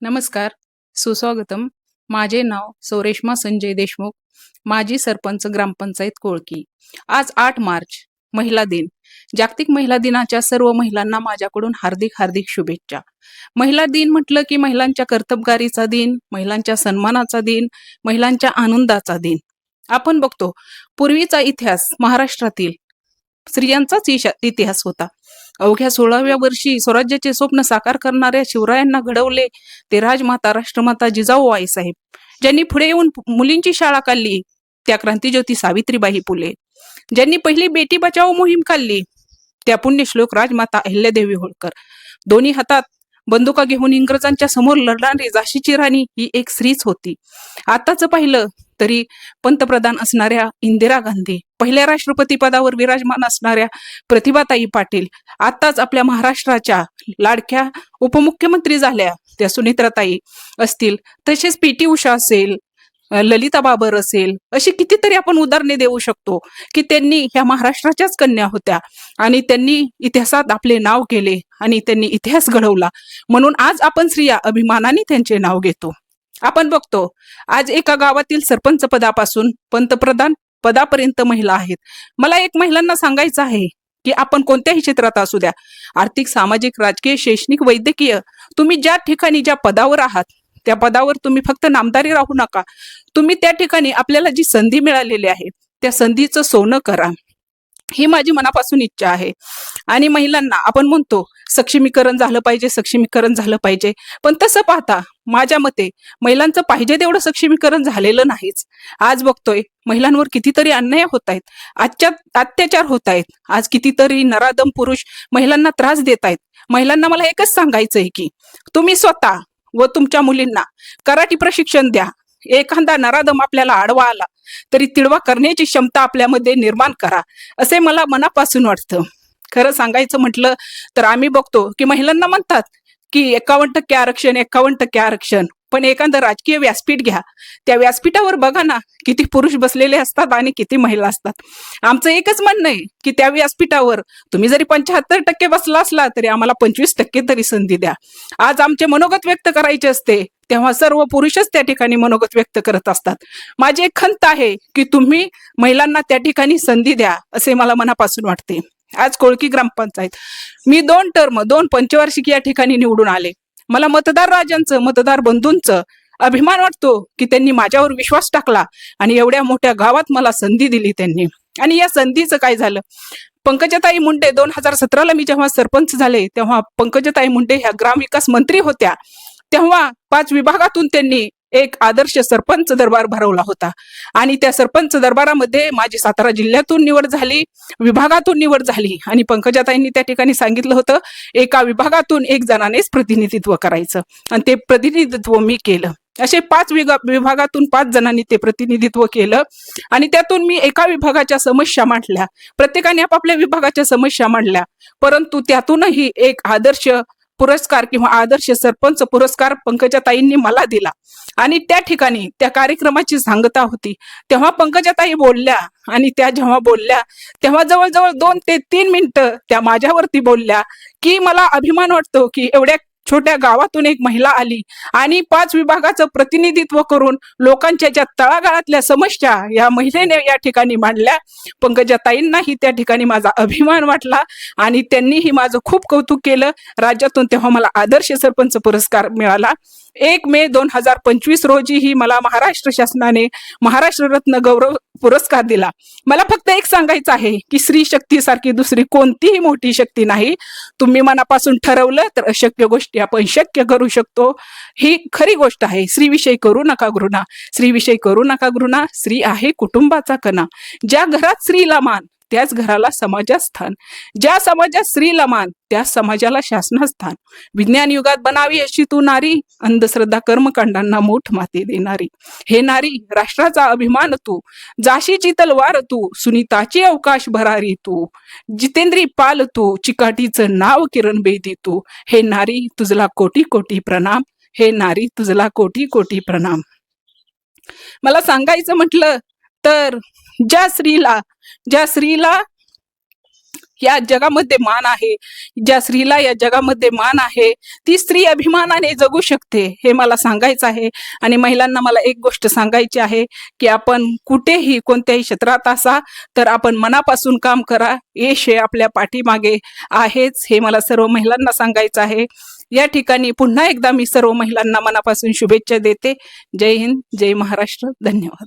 नमस्कार, सुस्वागतम. माझे नाव सौरेश्मा संजय देशमुख, माजी सरपंच ग्रामपंचायत कोळकी. आज 8 मार्च, महिला दिन. जागतिक महिला दिनाच्या सर्व महिलांना माझ्याकडून हार्दिक हार्दिक शुभेच्छा. महिला दिन म्हटलं की महिलांच्या कर्तबगारीचा दिन, महिलांच्या सन्मानाचा दिन, महिलांच्या आनंदाचा दिन. आपण बघतो पूर्वीचा इतिहास महाराष्ट्रातील स्त्रियांचाच इतिहास होता. अवघ्या 16व्या वर्षी स्वराज्याचे स्वप्न साकार करणाऱ्या शिवरायांना घडवले ते राजमाता राष्ट्रमाता जिजाऊ आईसाहेब. ज्यांनी पुढे येऊन मुलींची शाळा काढली त्या क्रांतिज्योती सावित्रीबाई फुले. ज्यांनी पहिली बेटी बचाओ मोहीम काढली त्या पुण्यश्लोक राजमाता अहिल्यादेवी होळकर. दोन्ही हातात बंदुका घेऊन इंग्रजांच्या समोर लढणारी झाशीची राणी ही एक स्त्रीच होती. आताच पाहिलं तरी पंतप्रधान असणाऱ्या इंदिरा गांधी, पहिल्या राष्ट्रपती पदावर विराजमान असणाऱ्या प्रतिभाताई पाटील, आताच आपल्या महाराष्ट्राच्या लाडक्या उपमुख्यमंत्री झाल्या त्या सुनेत्राताई असतील, तसेच पी.टी. उषा असेल, ललिता बाबर असेल, अशी कितीतरी आपण उदाहरणे देऊ शकतो की त्यांनी ह्या महाराष्ट्राच्याच कन्या होत्या आणि त्यांनी इतिहासात आपले नाव केले आणि त्यांनी इतिहास घडवला. म्हणून आज आपण स्त्रिया अभिमानाने त्यांचे नाव घेतो. आपण बघतो आज एका गावातील सरपंच पदापासून पंतप्रधान पदापर्यंत महिला आहेत. मला एक महिलांना सांगायचं आहे की आपण कोणत्याही क्षेत्रात असू द्या, आर्थिक, सामाजिक, राजकीय, शैक्षणिक, वैद्यकीय, तुम्ही ज्या ठिकाणी ज्या पदावर आहात त्या पदावर तुम्ही फक्त नामदारी राहू नका. तुम्ही त्या ठिकाणी आपल्याला जी संधी मिळालेली आहे त्या संधीचं सोनं करा, ही माझी मनापासून इच्छा आहे. आणि महिलांना आपण म्हणतो सक्षमीकरण झालं पाहिजे, सक्षमीकरण झालं पाहिजे, पण तसं पाहता माझ्या मते महिलांचं पाहिजे तेवढं सक्षमीकरण झालेलं नाहीच. आज बघतोय महिलांवर कितीतरी अन्याय होत आहेत, अत्याचार होत आहेत. आज कितीतरी नराधम पुरुष महिलांना त्रास देत आहेत. महिलांना मला एकच सांगायचंय की तुम्ही स्वतः व तुमच्या मुलींना कराटे प्रशिक्षण द्या. एखादा नराधम आपल्याला आडवा आला तरी तिडवा करण्याची क्षमता आपल्यामध्ये निर्माण करा, असे मला मनापासून वाटतं. खरं सांगायचं म्हटलं तर आम्ही बघतो की महिलांना म्हणतात की 51% आरक्षण, 51% आरक्षण, पण एखादं राजकीय व्यासपीठ घ्या, त्या व्यासपीठावर बघा ना किती पुरुष बसलेले असतात आणि किती महिला असतात. आमचं एकच म्हणणं आहे की त्या व्यासपीठावर तुम्ही जरी 75% बसला असला तरी आम्हाला 25% तरी संधी द्या. आज आमचे मनोगत व्यक्त करायचे असते तेव्हा सर्व पुरुषच त्या ठिकाणी मनोगत व्यक्त करत असतात. माझी एक खंत आहे की तुम्ही महिलांना त्या ठिकाणी संधी द्या, असे मला मनापासून वाटते. आज कोळकी ग्रामपंचायत मी 2 पंचवार्षिक या ठिकाणी निवडून आले. मला मतदार राजांचं, मतदार बंधूंचं अभिमान वाटतो की त्यांनी माझ्यावर विश्वास टाकला आणि एवढ्या मोठ्या गावात मला संधी दिली त्यांनी. आणि या संधीचं काय झालं, पंकजाताई मुंडे 2017ला मी जेव्हा सरपंच झाले तेव्हा पंकजाताई मुंडे ह्या ग्रामविकास मंत्री होत्या. तेव्हा 5 विभागातून त्यांनी एक आदर्श सरपंच दरबार भरवला होता आणि त्या सरपंच दरबारामध्ये माझी सातारा जिल्ह्यातून निवड झाली, विभागातून निवड झाली आणि पंकजाताईंनी त्या ठिकाणी सांगितलं होतं एका विभागातून 1 जणानेच प्रतिनिधित्व करायचं आणि ते प्रतिनिधित्व मी केलं. असे 5 विभागातून 5 जणांनी ते प्रतिनिधित्व केलं आणि त्यातून मी एका विभागाच्या समस्या मांडल्या, प्रत्येकाने आपापल्या विभागाच्या समस्या मांडल्या, परंतु त्यातूनही एक आदर्श पुरस्कार किंवा आदर्श सरपंच पुरस्कार पंकजाताईंनी मला दिला. आणि त्या ठिकाणी त्या कार्यक्रमाची सांगता होती तेव्हा पंकजाताई बोलल्या आणि त्या जेव्हा बोलल्या तेव्हा जवळजवळ 2 ते 3 मिनिटं त्या माझ्यावरती बोलल्या की मला अभिमान वाटतो की एवढ्या छोट्या गावातून एक महिला आली आणि 5 विभागाचं प्रतिनिधित्व करून लोकांच्या ज्या तळागाळातल्या समस्या या महिलेने या ठिकाणी मांडल्या. पंकजाताईंनाही त्या ठिकाणी माझा अभिमान वाटला आणि त्यांनीही माझं खूप कौतुक केलं. राज्यातून तेव्हा मला आदर्श सरपंच पुरस्कार मिळाला. 1 मे 2025 रोजी ही मला महाराष्ट्र शासनाने महाराष्ट्र रत्न गौरव पुरस्कार दिला. मला फक्त एक सांगायचं आहे की स्त्री शक्तीसारखी दुसरी कोणतीही मोठी शक्ती नाही. तुम्ही मनापासून ठरवलं तर अशक्य गोष्टी आपण शक्य करू शकतो, ही खरी गोष्ट आहे. स्त्रीविषयी करू नका घृणा, स्त्रीविषयी करू नका घृणा. स्त्री आहे कुटुंबाचा कणा. ज्या घरात स्त्रीला मान त्याच घराला समाजात स्थान, ज्या समाजात स्त्रीला मान त्या समाजाला शासनात स्थान. विज्ञान युगात बनावी अशी तू नारी, अंधश्रद्धा कर्मकांडांना मूठ माती देणारी. हे नारी राष्ट्राचा अभिमान तू, जाशीची तलवार तू, सुनीताची अवकाश भरारी तू, जितेंद्री पाल तू, चिकाटीचं नाव किरण बेदी तू. हे नारी तुझला कोटी कोटी प्रणाम, हे नारी तुझला कोटी कोटी प्रणाम. मला सांगायचं म्हटलं तर ज्या स्त्रीला या जगामध्ये मान आहे, ज्या स्त्रीला या जगामध्ये मान आहे, ती स्त्री अभिमानाने जगू शकते, हे मला सांगायचं आहे. आणि महिलांना मला एक गोष्ट सांगायची आहे की आपण कुठेही कोणत्याही क्षेत्रात असा तर आपण मनापासून काम करा, यश हे आपल्या पाठीमागे आहेच, हे मला सर्व महिलांना सांगायचं आहे. या ठिकाणी पुन्हा एकदा मी सर्व महिलांना मनापासून शुभेच्छा देते. जय हिंद, जय महाराष्ट्र, धन्यवाद.